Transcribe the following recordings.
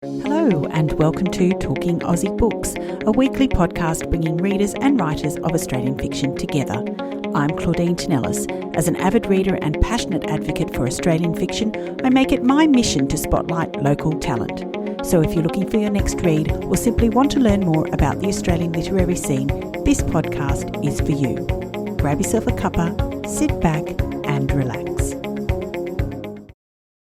Hello and welcome to Talking Aussie Books, a weekly podcast bringing readers and writers of Australian fiction together. I'm Claudine Tinellis. As an avid reader and passionate advocate for Australian fiction, I make it my mission to spotlight local talent. So if you're looking for your next read or simply want to learn more about the Australian literary scene, this podcast is for you. Grab yourself a cuppa, sit back and relax.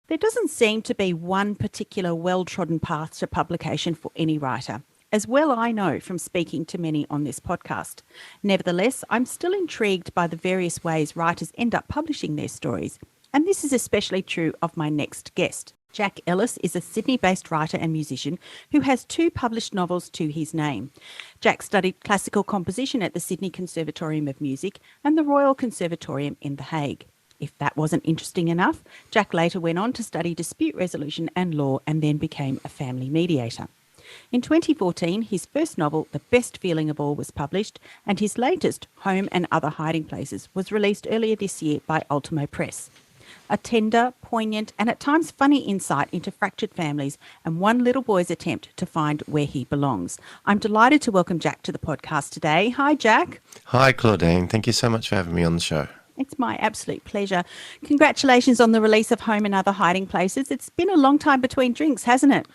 There doesn't seem to be one particular well-trodden path to publication for any writer, as well I know from speaking to many on this podcast. Nevertheless, I'm still intrigued by the various ways writers end up publishing their stories, and this is especially true of my next guest. Jack Ellis is a Sydney-based writer and musician who has 2 published novels to his name. Jack studied classical composition at the Sydney Conservatorium of Music and the Royal Conservatorium in The Hague. If that wasn't interesting enough, Jack later went on to study dispute resolution and law and then became a family mediator. In 2014, his first novel, The Best Feeling of All, was published, and his latest, Home and Other Hiding Places, was released earlier this year by Ultimo Press. A tender, poignant and at times funny insight into fractured families and one little boy's attempt to find where he belongs. I'm delighted to welcome Jack to the podcast today. Hi, Jack. Hi, Claudine. Thank you so much for having me on the show. It's my absolute pleasure. Congratulations on the release of Home and Other Hiding Places. It's been a long time between drinks, hasn't it?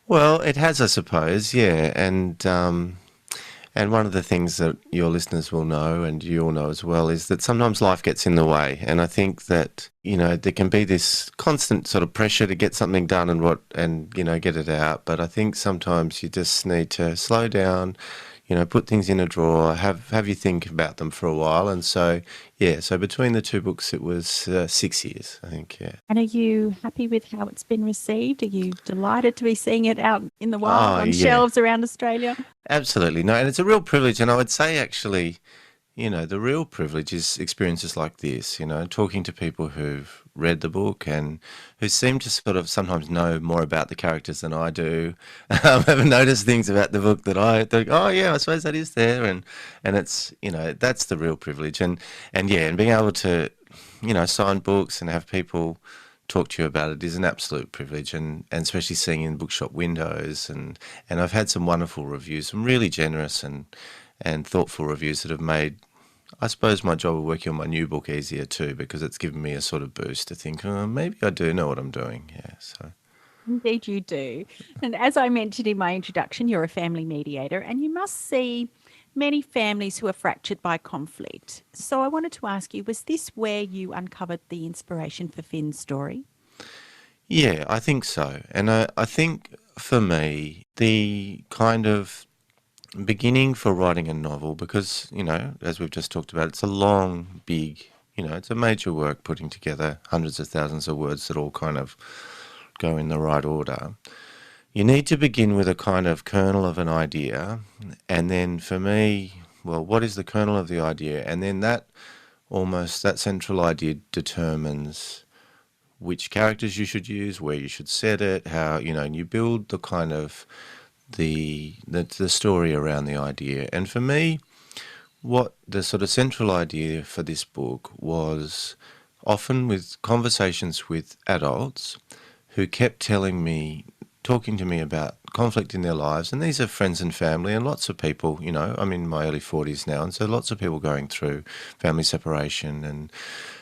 Well, it has, I suppose, yeah. And one of the things that your listeners will know, and you all know as well, is that sometimes life gets in the way. And I think that, there can be this constant sort of pressure to get something done and get it out. But I think sometimes you just need to slow down, put things in a drawer, have you think about them for a while. And so between the 2 books, it was 6 years, I think, yeah. And are you happy with how it's been received? Are you delighted to be seeing it out in the wild on shelves around Australia? Absolutely. No, and it's a real privilege. And I would say, actually, the real privilege is experiences like this, talking to people who've read the book and who seem to sort of sometimes know more about the characters than I do. I've noticed things about the book that I think, oh yeah, I suppose that is there. And it's, that's the real privilege. And being able to, sign books and have people talk to you about it is an absolute privilege, and especially seeing in bookshop windows. And I've had some wonderful reviews, some really generous and thoughtful reviews that have made, I suppose, my job of working on my new book easier too, because it's given me a sort of boost to think, maybe I do know what I'm doing. Yeah, so. Indeed you do. And as I mentioned in my introduction, you're a family mediator and you must see many families who are fractured by conflict. So I wanted to ask you, was this where you uncovered the inspiration for Finn's story? Yeah, I think so. And I think for me, the kind of beginning for writing a novel, because, as we've just talked about, it's a long, big, it's a major work putting together hundreds of thousands of words that all kind of go in the right order. You need to begin with a kind of kernel of an idea, and then for me, well, what is the kernel of the idea? And then that central idea determines which characters you should use, where you should set it, how, and you build the kind of the story around the idea. And for me, what the sort of central idea for this book was, often with conversations with adults who kept talking to me about conflict in their lives, and these are friends and family and lots of people, I'm in my early 40s now, and so lots of people going through family separation and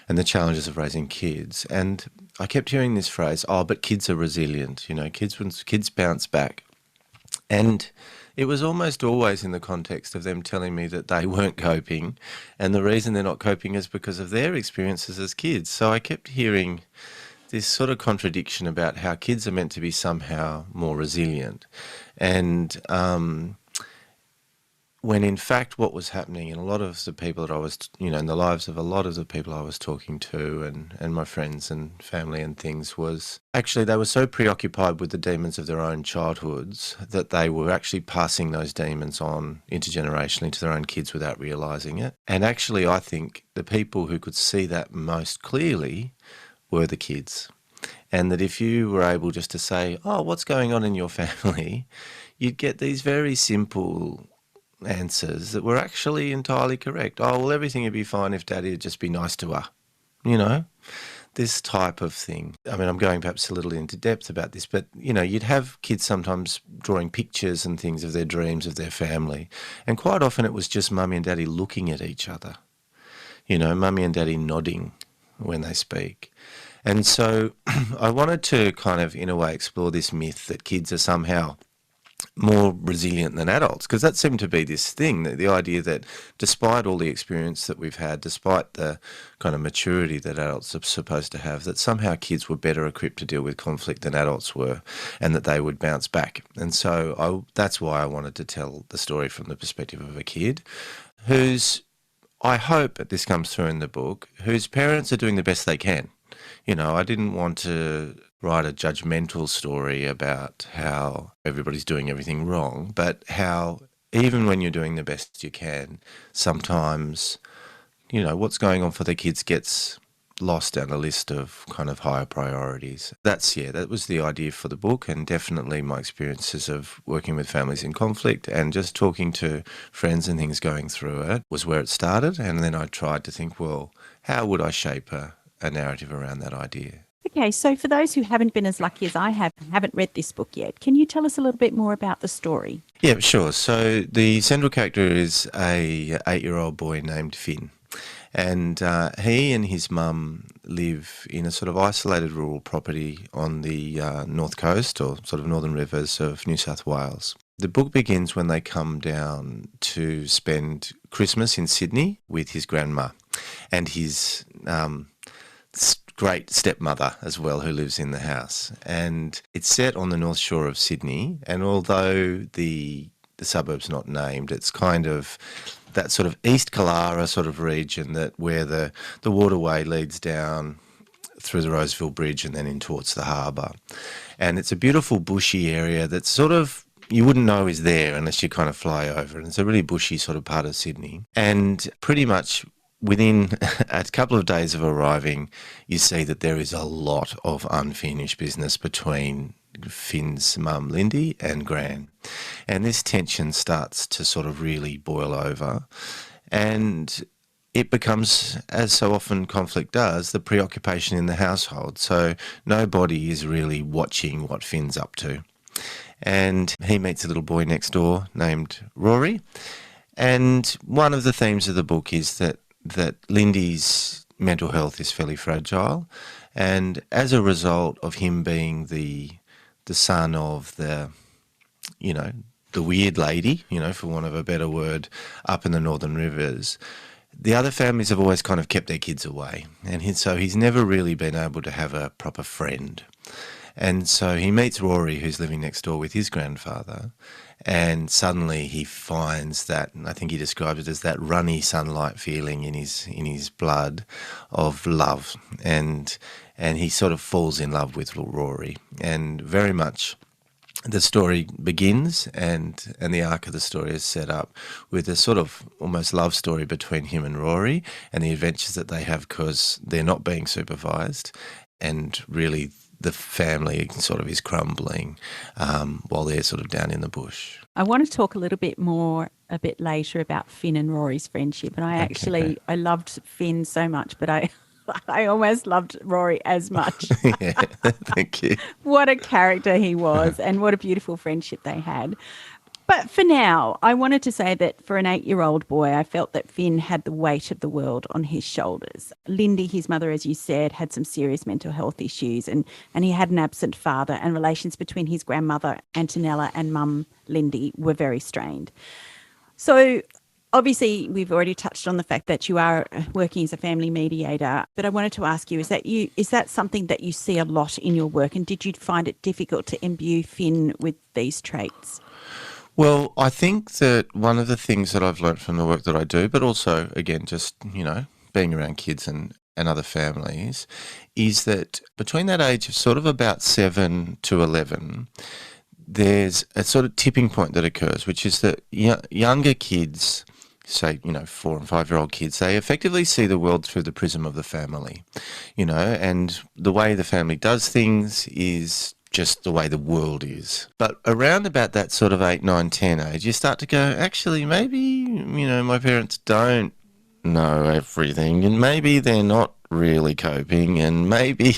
the challenges of raising kids. And I kept hearing this phrase, but kids are resilient, kids bounce back. And it was almost always in the context of them telling me that they weren't coping, and the reason they're not coping is because of their experiences as kids. So I kept hearing this sort of contradiction about how kids are meant to be somehow more resilient. And when in fact what was happening in a lot of the people that I was, in the lives of a lot of the people I was talking to and my friends and family and things, was actually they were so preoccupied with the demons of their own childhoods that they were actually passing those demons on intergenerationally to their own kids without realising it. And actually I think the people who could see that most clearly were the kids. And that if you were able just to say, what's going on in your family, you'd get these very simple answers that were actually entirely correct. Everything would be fine if Daddy would just be nice to her. this type of thing. I mean, I'm going perhaps a little into depth about this, but, you'd have kids sometimes drawing pictures and things of their dreams of their family. And quite often it was just mummy and daddy looking at each other, mummy and daddy nodding when they speak. And so I wanted to kind of, in a way, explore this myth that kids are somehow more resilient than adults, because that seemed to be this thing, the idea that despite all the experience that we've had, despite the kind of maturity that adults are supposed to have, that somehow kids were better equipped to deal with conflict than adults were, and that they would bounce back. And so that's why I wanted to tell the story from the perspective of a kid whose, I hope this comes through in the book, whose parents are doing the best they can. I didn't want to write a judgmental story about how everybody's doing everything wrong, but how even when you're doing the best you can, sometimes, what's going on for the kids gets lost down a list of kind of higher priorities. That was the idea for the book, and definitely my experiences of working with families in conflict and just talking to friends and things going through it was where it started. And then I tried to think, well, how would I shape a narrative around that idea? Okay, so for those who haven't been as lucky as I have and haven't read this book yet, can you tell us a little bit more about the story? Yeah, sure. So the central character is a 8-year-old boy named Finn. And he and his mum live in a sort of isolated rural property on the north coast, or sort of northern rivers of New South Wales. The book begins when they come down to spend Christmas in Sydney with his grandma and his great stepmother as well, who lives in the house. And it's set on the north shore of Sydney, and although the suburb's not named, it's kind of that sort of East Killara sort of region where the waterway leads down through the Roseville Bridge and then in towards the harbour. And it's a beautiful bushy area that's sort of, you wouldn't know is there unless you kind of fly over. And it's a really bushy sort of part of Sydney. And pretty much within a couple of days of arriving, you see that there is a lot of unfinished business between Finn's mum, Lindy, and Gran. And this tension starts to sort of really boil over. And it becomes, as so often conflict does, the preoccupation in the household. So nobody is really watching what Finn's up to. And he meets a little boy next door named Rory. And one of the themes of the book is that Lindy's mental health is fairly fragile, and as a result of him being the son of the weird lady, for want of a better word, up in the Northern Rivers, the other families have always kind of kept their kids away, and so he's never really been able to have a proper friend. And so he meets Rory, who's living next door with his grandfather, and suddenly he finds that, and I think he describes it as that runny sunlight feeling in his blood of love, and he sort of falls in love with Rory. And very much the story begins, and the arc of the story is set up with a sort of almost love story between him and Rory and the adventures that they have because they're not being supervised, and really the family sort of is crumbling while they're sort of down in the bush. I want to talk a little bit more a bit later about Finn and Rory's friendship. And I loved Finn so much, but I almost loved Rory as much. Yeah, thank you. What a character he was, and what a beautiful friendship they had. But for now, I wanted to say that for an 8-year-old boy, I felt that Finn had the weight of the world on his shoulders. Lindy, his mother, as you said, had some serious mental health issues, and he had an absent father, and relations between his grandmother, Antonella, and mum, Lindy, were very strained. So obviously, we've already touched on the fact that you are working as a family mediator, but I wanted to ask you, is that something that you see a lot in your work, and did you find it difficult to imbue Finn with these traits? Well, I think that one of the things that I've learnt from the work that I do, but also, again, just, being around kids and other families, is that between that age of sort of about 7 to 11, there's a sort of tipping point that occurs, which is that younger kids, say, 4 and 5-year-old kids, they effectively see the world through the prism of the family, and the way the family does things is just the way the world is. But around about that sort of 8, 9, 10 age, you start to go, actually, maybe, my parents don't know everything, and maybe they're not really coping, and maybe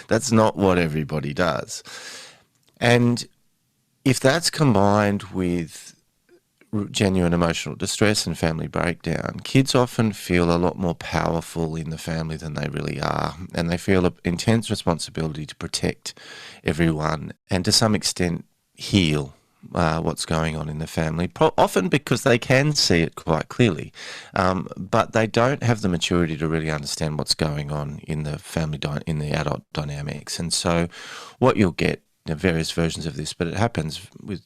that's not what everybody does. And if that's combined with genuine emotional distress and family breakdown, kids often feel a lot more powerful in the family than they really are, and they feel an intense responsibility to protect everyone and to some extent heal what's going on in the family, often because they can see it quite clearly, but they don't have the maturity to really understand what's going on in the family, in the adult dynamics. And so what you'll get, various versions of this, but it happens with,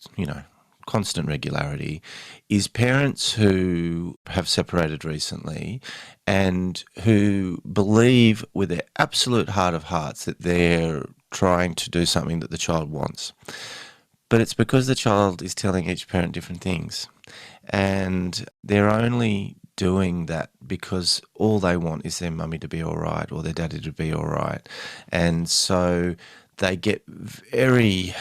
constant regularity, is parents who have separated recently and who believe with their absolute heart of hearts that they're trying to do something that the child wants. But it's because the child is telling each parent different things. And they're only doing that because all they want is their mummy to be all right or their daddy to be all right. And so they get very,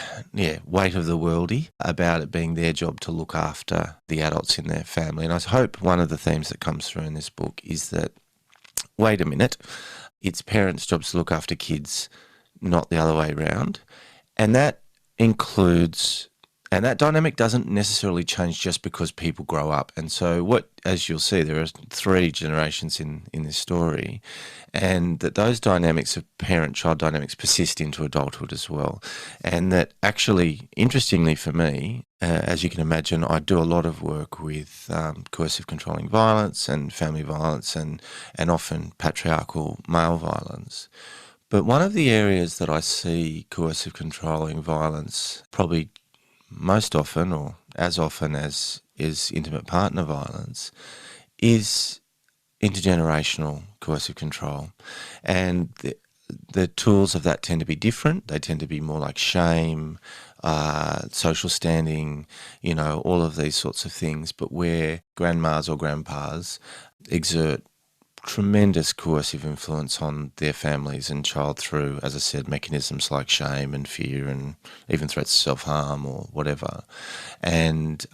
weight of the worldy about it being their job to look after the adults in their family. And I hope one of the themes that comes through in this book is that, wait a minute, it's parents' jobs to look after kids, not the other way around. And that includes, and that dynamic doesn't necessarily change just because people grow up. And so as you'll see, there are 3 generations in this story, and that those dynamics of parent-child dynamics persist into adulthood as well. And that actually, interestingly for me, as you can imagine, I do a lot of work with coercive controlling violence and family violence and often patriarchal male violence. But one of the areas that I see coercive controlling violence probably most often, or as often as is intimate partner violence, is intergenerational coercive control. And the tools of that tend to be different. They tend to be more like shame, social standing, all of these sorts of things, but where grandmas or grandpas exert tremendous coercive influence on their families and child through, as I said, mechanisms like shame and fear and even threats of self-harm or whatever. And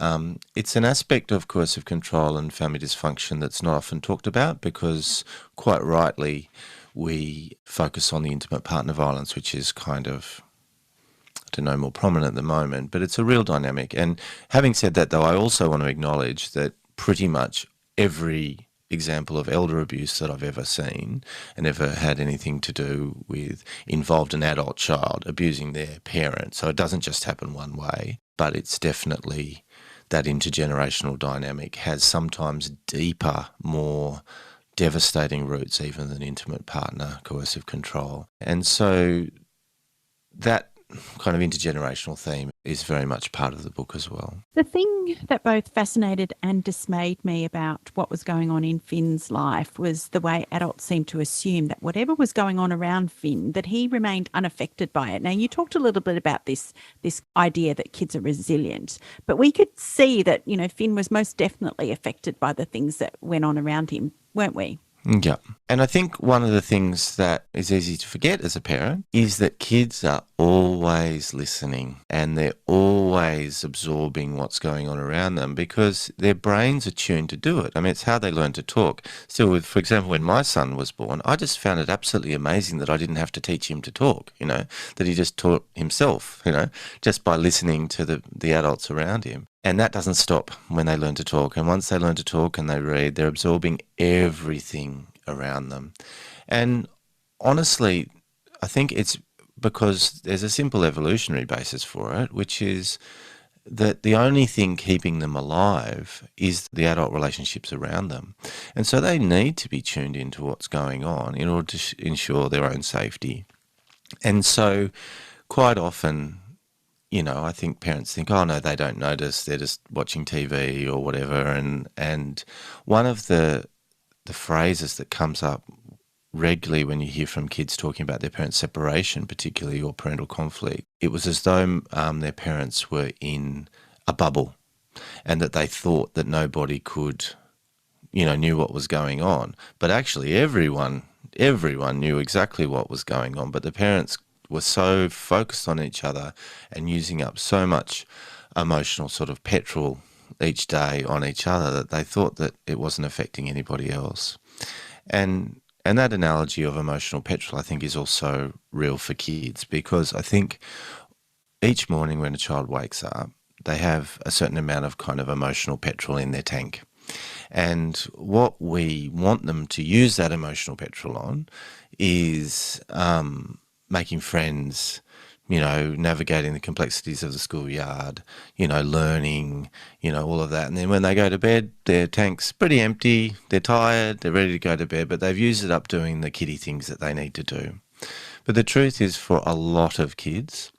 it's an aspect of coercive control and family dysfunction that's not often talked about because, quite rightly, we focus on the intimate partner violence, which is kind of, more prominent at the moment, but it's a real dynamic. And having said that, though, I also want to acknowledge that pretty much every example of elder abuse that I've ever seen and ever had anything to do with involved an adult child abusing their parent. So it doesn't just happen one way, but it's definitely that intergenerational dynamic has sometimes deeper, more devastating roots even than intimate partner coercive control. And so that kind of intergenerational theme is very much part of the book as well. The thing that both fascinated and dismayed me about what was going on in Finn's life was the way adults seemed to assume that whatever was going on around Finn, that he remained unaffected by it. Now, you talked a little bit about this idea that kids are resilient, but we could see that, Finn was most definitely affected by the things that went on around him, weren't we? Yeah. And I think one of the things that is easy to forget as a parent is that kids are always listening and they're always absorbing what's going on around them because their brains are tuned to do it. I mean, it's how they learn to talk. Still, for example, when my son was born, I just found it absolutely amazing that I didn't have to teach him to talk, that he just taught himself, just by listening to the adults around him. And that doesn't stop when they learn to talk. And once they learn to talk and they read, they're absorbing everything around them. And honestly, I think it's because there's a simple evolutionary basis for it, which is that the only thing keeping them alive is the adult relationships around them. And so they need to be tuned into what's going on in order to ensure their own safety. And so quite often, I think parents think, oh, no, they don't notice, they're just watching TV or whatever. And one of the phrases that comes up regularly when you hear from kids talking about their parents' separation, particularly, or parental conflict, it was as though their parents were in a bubble and that they thought that nobody could, knew what was going on. But actually everyone knew exactly what was going on, but the parents were so focused on each other and using up so much emotional sort of petrol each day on each other that they thought that it wasn't affecting anybody else. And that analogy of emotional petrol, I think, is also real for kids, because I think each morning when a child wakes up, they have a certain amount of kind of emotional petrol in their tank. And what we want them to use that emotional petrol on is making friends, navigating the complexities of the schoolyard, learning, all of that. And then when they go to bed, their tank's pretty empty, they're tired, they're ready to go to bed, but they've used it up doing the kiddie things that they need to do. But the truth is, for a lot of kids,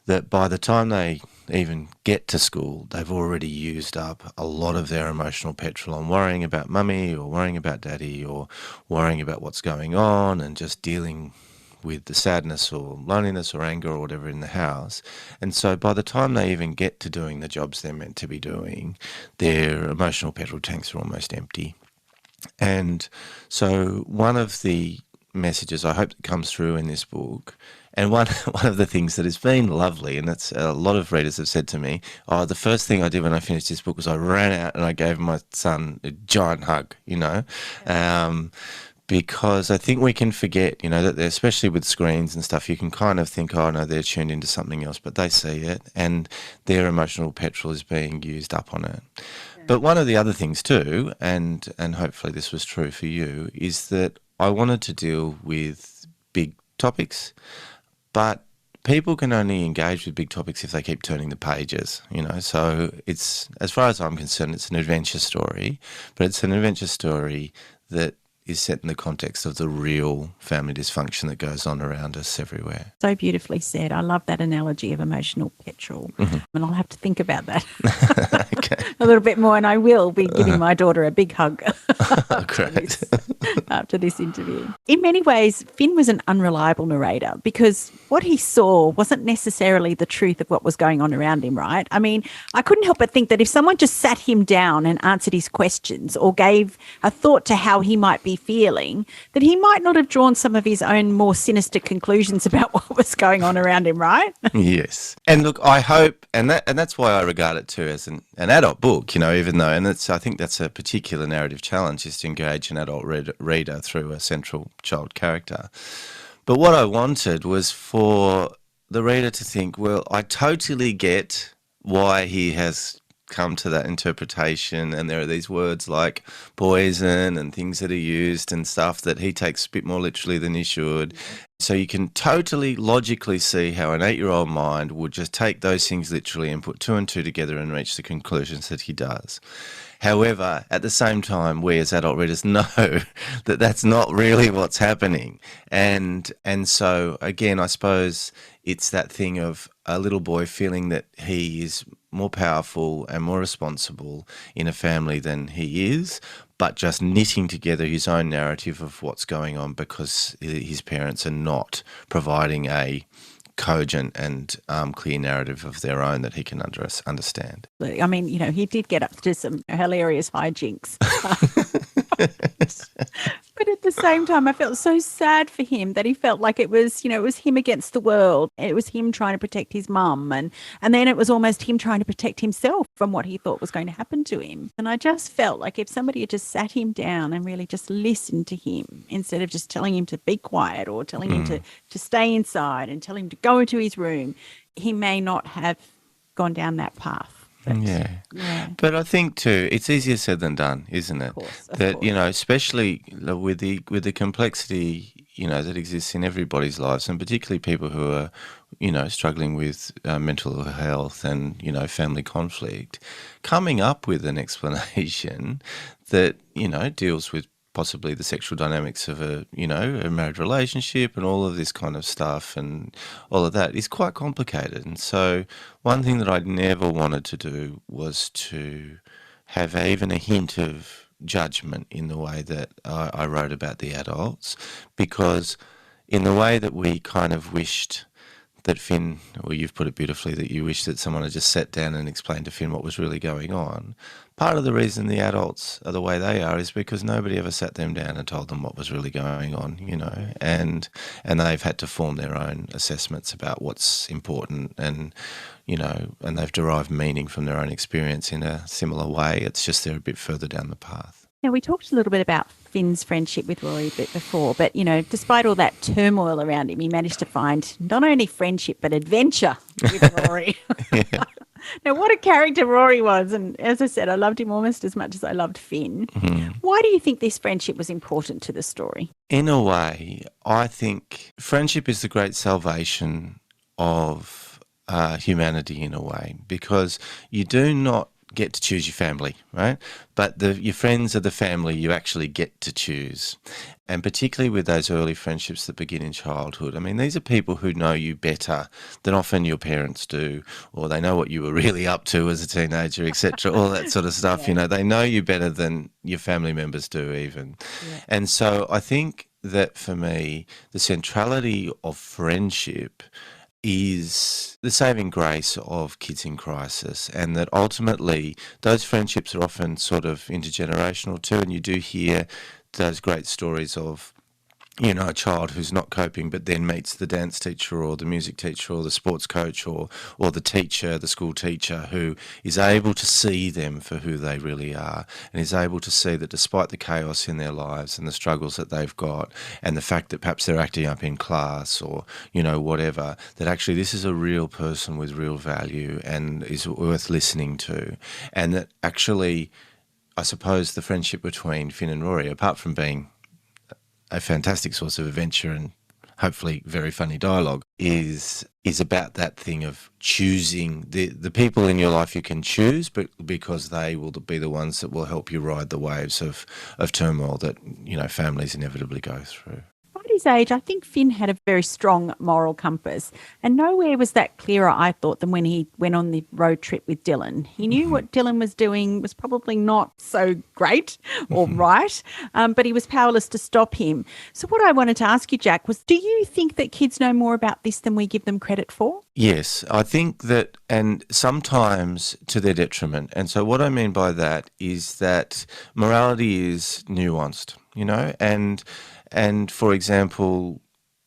that by the time they even get to school, they've already used up a lot of their emotional petrol on worrying about mummy or worrying about daddy or worrying about what's going on and just dealing with the sadness or loneliness or anger or whatever in the house. And so by the time they even get to doing the jobs they're meant to be doing, their emotional petrol tanks are almost empty. And so one of the messages I hope that comes through in this book, and one of the things that has been lovely, and that's a lot of readers have said to me, the first thing I did when I finished this book was I ran out and I gave my son a giant hug, because I think we can forget, that especially with screens and stuff, you can kind of think, oh no, they're tuned into something else, but they see it and their emotional petrol is being used up on it. Yeah. But one of the other things too, and hopefully this was true for you, is that I wanted to deal with big topics, but people can only engage with big topics if they keep turning the pages, So it's, as far as I'm concerned, it's an adventure story, but it's an adventure story that is set in the context of the real family dysfunction that goes on around us everywhere. So beautifully said. I love that analogy of emotional petrol. Mm-hmm. And I'll have to think about that Okay. a little bit more, and I will be giving my daughter a big hug Great. after this interview. In many ways, Finn was an unreliable narrator because what he saw wasn't necessarily the truth of what was going on around him, right? I mean, I couldn't help but think that if someone just sat him down and answered his questions or gave a thought to how he might be feeling, that he might not have drawn some of his own more sinister conclusions about what was going on around him, right? Yes. And look, I hope, and that's why I regard it too as an adult book, even though, and I think that's a particular narrative challenge, is to engage an adult reader through a central child character. But what I wanted was for the reader to think, well, I totally get why he has come to that interpretation, and there are these words like poison and things that are used and stuff that he takes a bit more literally than he should. So you can totally logically see how an 8-year-old mind would just take those things literally and put 2 and 2 together and reach the conclusions that he does. However, at the same time, we as adult readers know that that's not really what's happening. And so, again, I suppose it's that thing of a little boy feeling that he is more powerful and more responsible in a family than he is, but just knitting together his own narrative of what's going on because his parents are not providing a cogent and clear narrative of their own that he can understand. I mean, he did get up to some hilarious hijinks. But at the same time, I felt so sad for him that he felt like it was, it was him against the world. It was him trying to protect his mum. And then it was almost him trying to protect himself from what he thought was going to happen to him. And I just felt like if somebody had just sat him down and really just listened to him instead of just telling him to be quiet or telling him to stay inside and telling him to go into his room, he may not have gone down that path. Yeah. But I think too, it's easier said than done, isn't it? Of course. Especially with the complexity, that exists in everybody's lives, and particularly people who are, struggling with mental health and, family conflict, coming up with an explanation that, deals with possibly the sexual dynamics of a married relationship and all of this kind of stuff and all of that is quite complicated. And so one thing that I never wanted to do was to have even a hint of judgment in the way that I wrote about the adults, because in the way that we kind of wished that Finn, well, you've put it beautifully, that you wish that someone had just sat down and explained to Finn what was really going on. Part of the reason the adults are the way they are is because nobody ever sat them down and told them what was really going on, and they've had to form their own assessments about what's important, and and they've derived meaning from their own experience in a similar way. It's just they're a bit further down the path. Now, we talked a little bit about Finn's friendship with Rory a bit before, but, despite all that turmoil around him, he managed to find not only friendship, but adventure with Rory. Now, what a character Rory was. And as I said, I loved him almost as much as I loved Finn. Mm-hmm. Why do you think this friendship was important to the story? In a way, I think friendship is the great salvation of humanity in a way, because you do not get to choose your family, right? But your friends are the family you actually get to choose. And particularly with those early friendships that begin in childhood. I mean, these are people who know you better than often your parents do, or they know what you were really up to as a teenager, etc., all that sort of stuff. Yeah. They know you better than your family members do even. Yeah. And so I think that for me, the centrality of friendship is the saving grace of kids in crisis, and that ultimately those friendships are often sort of intergenerational too, and you do hear those great stories of a child who's not coping but then meets the dance teacher or the music teacher or the sports coach or the teacher, the school teacher, who is able to see them for who they really are, and is able to see that despite the chaos in their lives and the struggles that they've got and the fact that perhaps they're acting up in class or whatever, that actually this is a real person with real value and is worth listening to. And that actually, I suppose, the friendship between Finn and Rory, apart from being a fantastic source of adventure and hopefully very funny dialogue, is about that thing of choosing the people in your life you can choose, but because they will be the ones that will help you ride the waves of turmoil that families inevitably go through. At his age, I think Finn had a very strong moral compass, and nowhere was that clearer, I thought, than when he went on the road trip with Dylan. He knew what Dylan was doing was probably not so great or right, but he was powerless to stop him. So what I wanted to ask you, Jack, was, do you think that kids know more about this than we give them credit for? Yes, I think that, and sometimes to their detriment. And so what I mean by that is that morality is nuanced, and for example,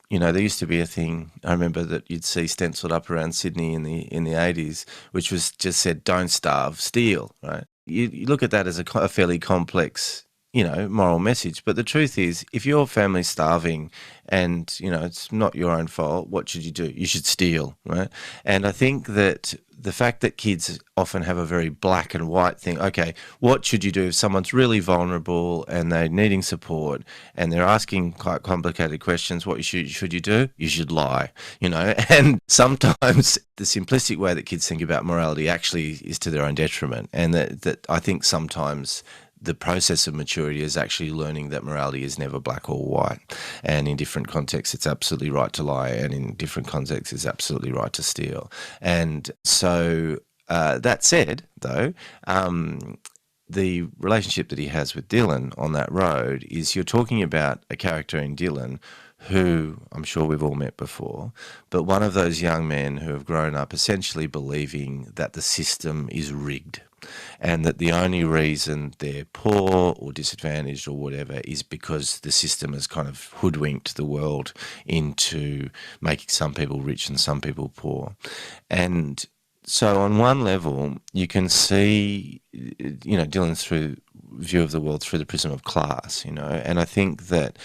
there used to be a thing, I remember, that you'd see stenciled up around Sydney in the 80s, which was just said, don't starve, steal, right? You look at that as a fairly complex, moral message. But the truth is, if your family's starving and, it's not your own fault, what should you do? You should steal, right? And I think that the fact that kids often have a very black and white thing, okay, what should you do if someone's really vulnerable and they're needing support and they're asking quite complicated questions, what should you do? You should lie, And sometimes the simplistic way that kids think about morality actually is to their own detriment. And that I think sometimes the process of maturity is actually learning that morality is never black or white. And in different contexts, it's absolutely right to lie. And in different contexts, it's absolutely right to steal. And so that said, though, the relationship that he has with Dylan on that road is, you're talking about a character in Dylan who I'm sure we've all met before, but one of those young men who have grown up essentially believing that the system is rigged, and that the only reason they're poor or disadvantaged or whatever is because the system has kind of hoodwinked the world into making some people rich and some people poor. And so on one level, you can see, Dylan's view of the world through the prism of class, and I think that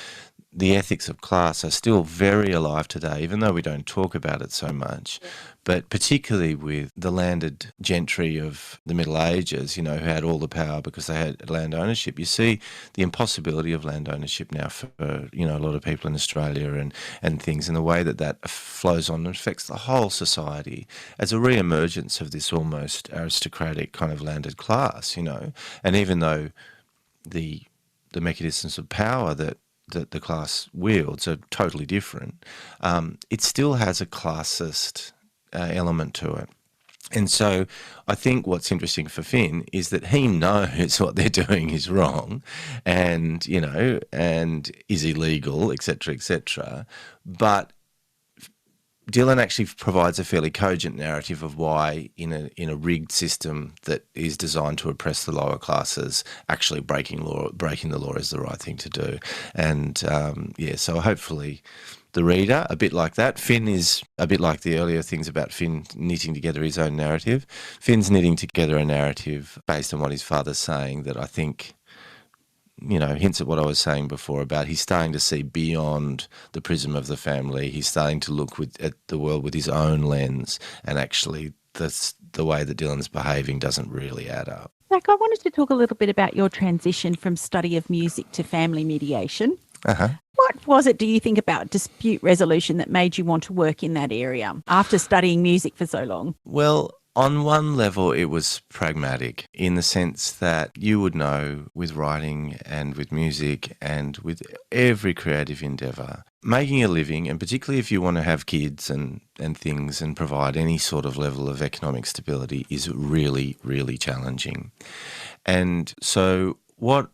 the ethics of class are still very alive today, even though we don't talk about it so much. Yeah. But particularly with the landed gentry of the Middle Ages, who had all the power because they had land ownership, you see the impossibility of land ownership now for, a lot of people in Australia and things, and the way that flows on and affects the whole society as a re-emergence of this almost aristocratic kind of landed class, And even though the mechanisms of power that the class wields are totally different, it still has a classist element to it. And so I think what's interesting for Finn is that he knows what they're doing is wrong and, and is illegal, etc., etc. But Dylan actually provides a fairly cogent narrative of why, in a rigged system that is designed to oppress the lower classes, actually breaking the law is the right thing to do. And so hopefully the reader, a bit like that. Finn is a bit like the earlier things about Finn knitting together his own narrative. Finn's knitting together a narrative based on what his father's saying that I think, hints at what I was saying before about he's starting to see beyond the prism of the family. He's starting to look at the world with his own lens, and actually the way that Dylan's behaving doesn't really add up. Jack, I wanted to talk a little bit about your transition from study of music to family mediation. Uh-huh. What was it, do you think, about dispute resolution that made you want to work in that area after studying music for so long? Well, on one level, it was pragmatic in the sense that you would know with writing and with music and with every creative endeavour, making a living, and particularly if you want to have kids and things and provide any sort of level of economic stability, is really, really challenging. And so what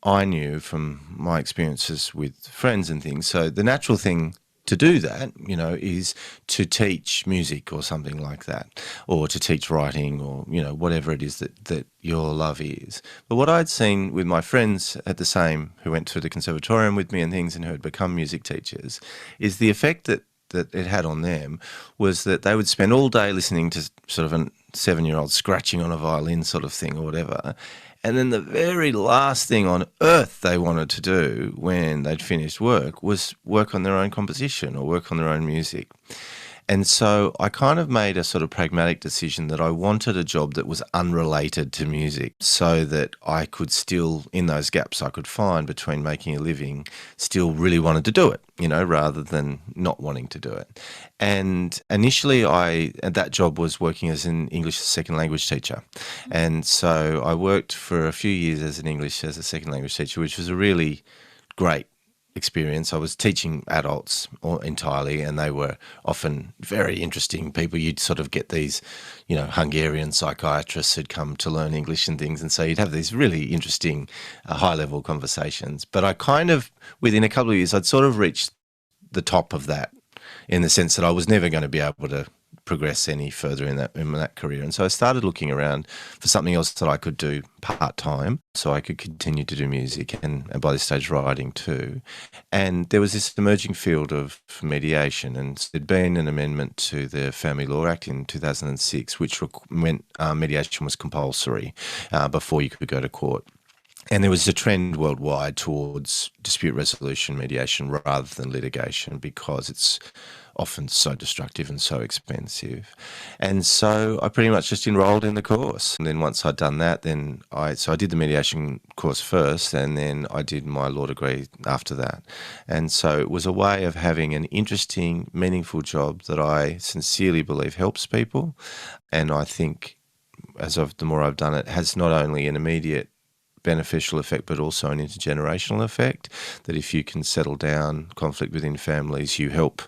I knew from my experiences with friends and things, so the natural thing to do that, is to teach music or something like that, or to teach writing, or, whatever it is that your love is. But what I'd seen with my friends who went to the conservatorium with me and things and who had become music teachers, is the effect that it had on them was that they would spend all day listening to sort of a 7-year-old scratching on a violin sort of thing or whatever. And then the very last thing on earth they wanted to do when they'd finished work was work on their own composition or work on their own music. And so I kind of made a sort of pragmatic decision that I wanted a job that was unrelated to music, so that I could still, in those gaps I could find between making a living, still really wanted to do it, rather than not wanting to do it. And initially that job was working as an English as a second language teacher. And so I worked for a few years as a second language teacher, which was a really great experience. I was teaching adults entirely, and they were often very interesting people. You'd sort of get these, Hungarian psychiatrists who'd come to learn English and things, and so you'd have these really interesting high-level conversations. But I kind of, within a couple of years, I'd sort of reached the top of that, in the sense that I was never going to be able to progress any further in that career. And so I started looking around for something else that I could do part-time, so I could continue to do music and by this stage writing too. And there was this emerging field of mediation, and there'd been an amendment to the Family Law Act in 2006 which meant mediation was compulsory before you could go to court. And there was a trend worldwide towards dispute resolution mediation rather than litigation, because it's often so destructive and so expensive. And so I pretty much just enrolled in the course. And then once I'd done that, I did the mediation course first, and then I did my law degree after that. And so it was a way of having an interesting, meaningful job that I sincerely believe helps people. And I think the more I've done it, has not only an immediate beneficial effect but also an intergenerational effect, that if you can settle down conflict within families, you help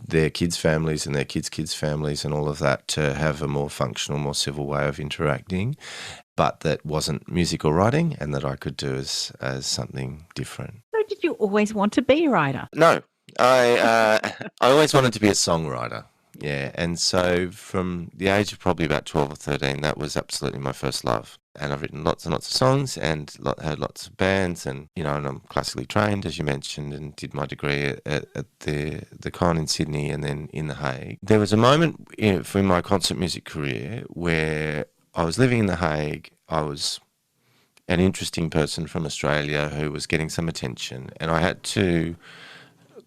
their kids' families and their kids' families and all of that to have a more functional, more civil way of interacting, but that wasn't music or writing, and that I could do as something different. So did you always want to be a writer? No, I always wanted to be a songwriter. Yeah, and so from the age of probably about 12 or 13, that was absolutely my first love. And I've written lots and lots of songs and had lots of bands, and and I'm classically trained, as you mentioned, and did my degree at the Con in Sydney and then in the Hague. There was a moment in my concert music career where I was living in the Hague. I was an interesting person from Australia who was getting some attention, and I had to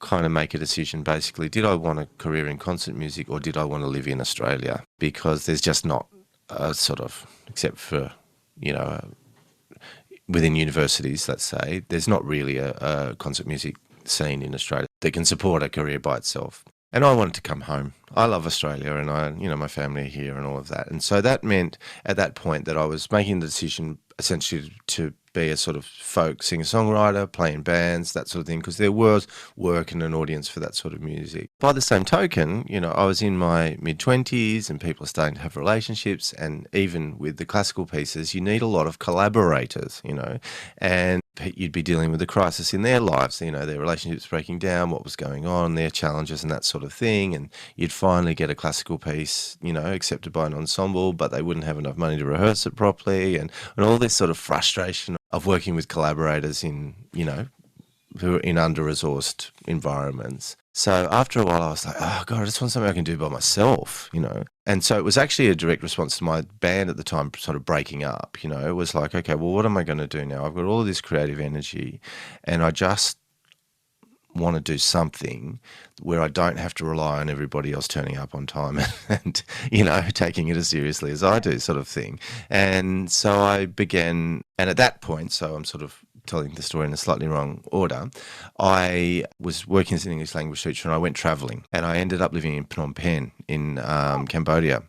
kind of make a decision, basically, did I want a career in concert music or did I want to live in Australia? Because there's just not a sort of, except for, within universities, let's say, there's not really a concert music scene in Australia that can support a career by itself. And I wanted to come home. I love Australia, and my family are here and all of that. And so that meant at that point that I was making the decision essentially to be a sort of folk singer-songwriter, playing bands, that sort of thing, because there was work and an audience for that sort of music. By the same token, I was in my mid-20s and people are starting to have relationships, and even with the classical pieces, you need a lot of collaborators, and you'd be dealing with a crisis in their lives, you know, their relationships breaking down, what was going on, their challenges and that sort of thing. And you'd finally get a classical piece, you know, accepted by an ensemble, but they wouldn't have enough money to rehearse it properly, and all this sort of frustration of working with collaborators in, you know, who are in under-resourced environments. So after a while, I was like, oh, God, I just want something I can do by myself, you know. And so it was actually a direct response to my band at the time sort of breaking up, you know. It was like, okay, well, what am I going to do now? I've got all of this creative energy and I just want to do something where I don't have to rely on everybody else turning up on time and, you know, taking it as seriously as I do, sort of thing. And so I began, and at that point, so I'm sort of telling the story in a slightly wrong order, I was working as an English language teacher and I went travelling, and I ended up living in Phnom Penh in Cambodia.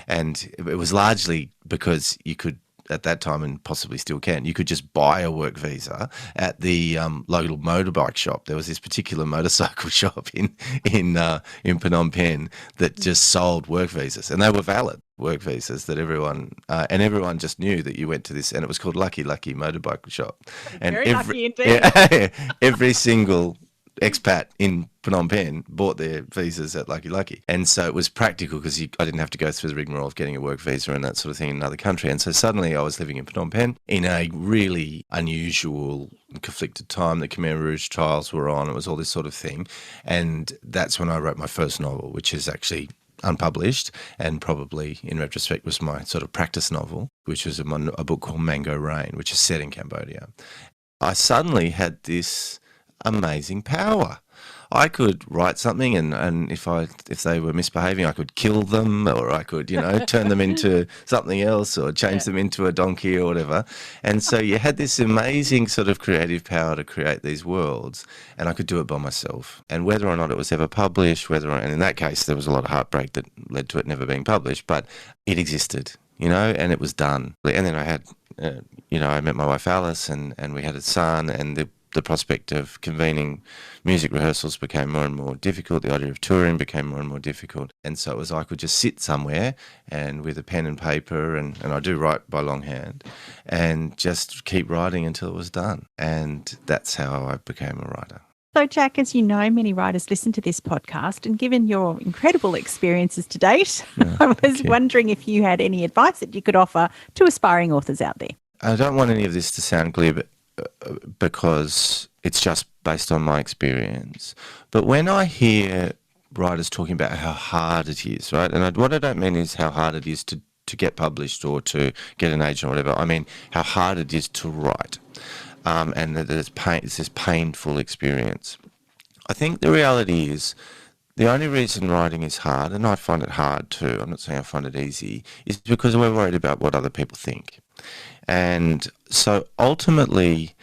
And it was largely because you could, at that time, and possibly still can, you could just buy a work visa at the local motorbike shop. There was this particular motorcycle shop in Phnom Penh that just sold work visas, and they were valid work visas that everyone just knew that you went to this, and it was called Lucky Lucky Motorbike Shop. And Very lucky indeed. Every single expat in Phnom Penh bought their visas at Lucky Lucky. And so it was practical because I didn't have to go through the rigmarole of getting a work visa and that sort of thing in another country. And so suddenly I was living in Phnom Penh in a really unusual, conflicted time. The Khmer Rouge trials were on. It was all this sort of thing. And that's when I wrote my first novel, which is actually unpublished and probably in retrospect was my sort of practice novel, which was a book called Mango Rain, which is set in Cambodia. I suddenly had this amazing power. I could write something and if they were misbehaving, I could kill them, or I could, you know, turn them into something else or change them into a donkey or whatever. And so you had this amazing sort of creative power to create these worlds, and I could do it by myself. And whether or not it was ever published, and in that case there was a lot of heartbreak that led to it never being published, but it existed, you know, and it was done. And then I had, you know, I met my wife Alice and we had a son, and the prospect of convening music rehearsals became more and more difficult. The idea of touring became more and more difficult. And so it was I could just sit somewhere and with a pen and paper, and I do write by longhand, and just keep writing until it was done. And that's how I became a writer. So, Jack, as you know, many writers listen to this podcast, and given your incredible experiences to date, I was wondering if you had any advice that you could offer to aspiring authors out there. I don't want any of this to sound glib, because it's just based on my experience. But when I hear writers talking about how hard it is, right, and what I don't mean is how hard it is to get published or to get an agent or whatever. I mean how hard it is to write, and that it's this painful experience. I think the reality is the only reason writing is hard, and I find it hard too, I'm not saying I find it easy, is because we're worried about what other people think. And so ultimately,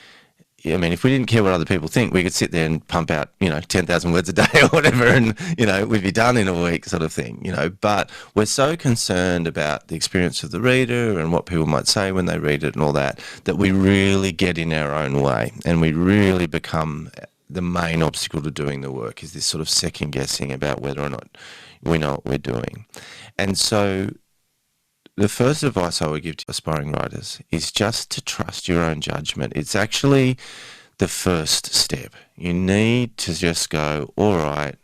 I mean, if we didn't care what other people think, we could sit there and pump out, you know, 10,000 words a day or whatever, and, you know, we'd be done in a week, sort of thing, you know. But we're so concerned about the experience of the reader and what people might say when they read it and all that, that we really get in our own way, and we really become the main obstacle to doing the work, is this sort of second guessing about whether or not we know what we're doing. And so the first advice I would give to aspiring writers is just to trust your own judgment. It's actually the first step. You need to just go, all right,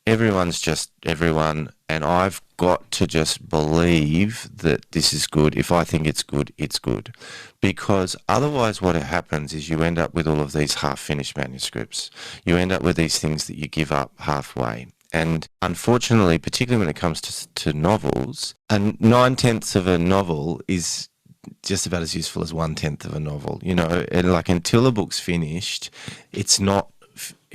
everyone's just everyone, and I've got to just believe that this is good. If I think it's good, it's good. Because otherwise what happens is you end up with all of these half-finished manuscripts. You end up with these things that you give up halfway. And unfortunately, particularly when it comes to novels, 9/10 of a novel is just about as useful as 1/10 of a novel. You know, and like until a book's finished, it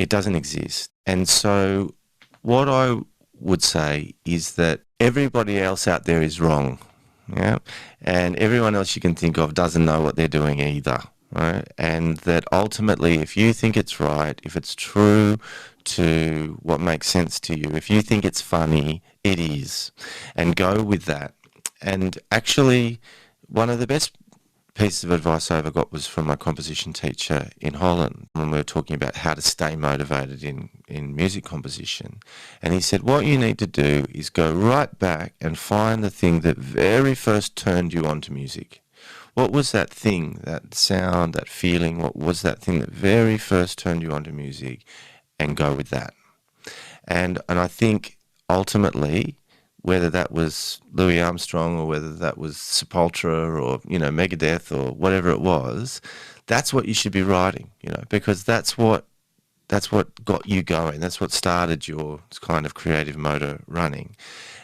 doesn't exist. And so what I would say is that everybody else out there is wrong, yeah, and everyone else you can think of doesn't know what they're doing either, right? And that ultimately, if you think it's right, if it's true to what makes sense to you, if you think it's funny, it is, and go with that. And actually, one of the best pieces of advice I ever got was from my composition teacher in Holland, when we were talking about how to stay motivated in music composition. And he said, what you need to do is go right back and find the thing that very first turned you on to music. What was that thing, that sound, that feeling? What was that thing that very first turned you onto music? And go with that. And I think ultimately, whether that was Louis Armstrong or whether that was Sepultura or, Megadeth or whatever it was, that's what you should be writing, because that's what got you going. That's what started your kind of creative motor running.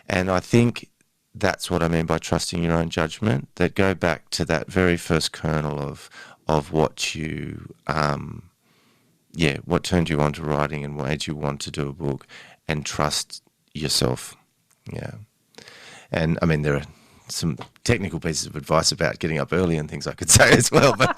And I think that's what I mean by trusting your own judgment, that go back to that very first kernel of what you, what turned you on to writing and made you want to do a book, and trust yourself. Yeah. And I mean, there are some technical pieces of advice about getting up early and things I could say as well, but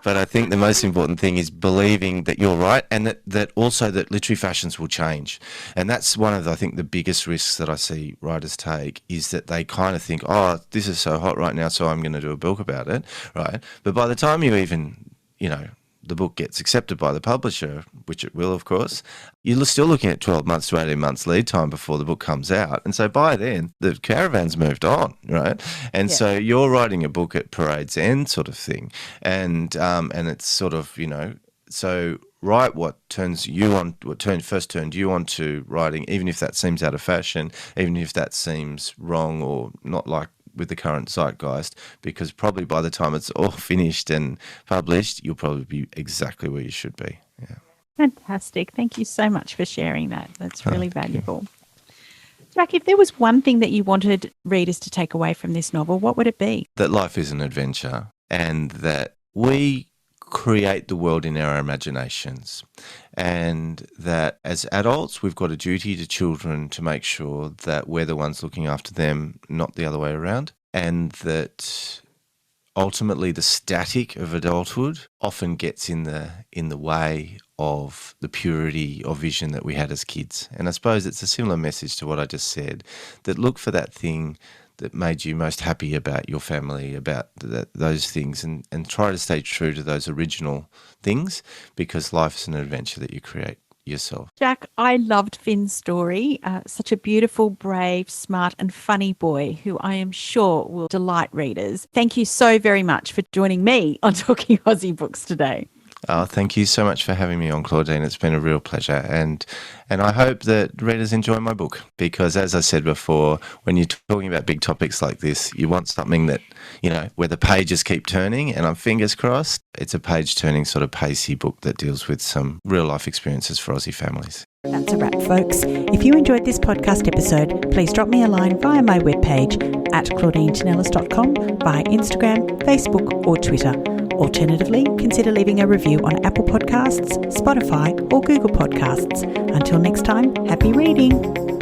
but I think the most important thing is believing that you're right, and that also that literary fashions will change. And that's one of I think the biggest risks that I see writers take, is that they kind of think, oh, this is so hot right now, so I'm going to do a book about it, right? But by the time you even, the book gets accepted by the publisher, which it will, of course, you're still looking at 12 months to 18 months lead time before the book comes out. And so by then, the caravan's moved on, right? And so you're writing a book at parade's end sort of thing. And it's sort of, so write what turns you on, first turned you on to writing, even if that seems out of fashion, even if that seems wrong or not like with the current zeitgeist, because probably by the time it's all finished and published, you'll probably be exactly where you should be. Yeah. Fantastic. Thank you so much for sharing that. That's really valuable. Jack, if there was one thing that you wanted readers to take away from this novel, what would it be? That life is an adventure, and that we create the world in our imaginations, and that as adults we've got a duty to children to make sure that we're the ones looking after them, not the other way around, and that ultimately the static of adulthood often gets in the way of the purity of vision that we had as kids. And I suppose it's a similar message to what I just said, that look for that thing that made you most happy about your family, about those things, and try to stay true to those original things, because life is an adventure that you create yourself. Jack, I loved Finn's story. Such a beautiful, brave, smart and funny boy who I am sure will delight readers. Thank you so very much for joining me on Talking Aussie Books today. Oh, thank you so much for having me on, Claudine. It's been a real pleasure. And I hope that readers enjoy my book, because as I said before, when you're talking about big topics like this, you want something that, where the pages keep turning, and I'm fingers crossed, it's a page-turning sort of pacey book that deals with some real-life experiences for Aussie families. That's a wrap, folks. If you enjoyed this podcast episode, please drop me a line via my webpage at claudinetinellis.com, via Instagram, Facebook or Twitter. Alternatively, consider leaving a review on Apple Podcasts, Spotify or Google Podcasts. Until next time, happy reading.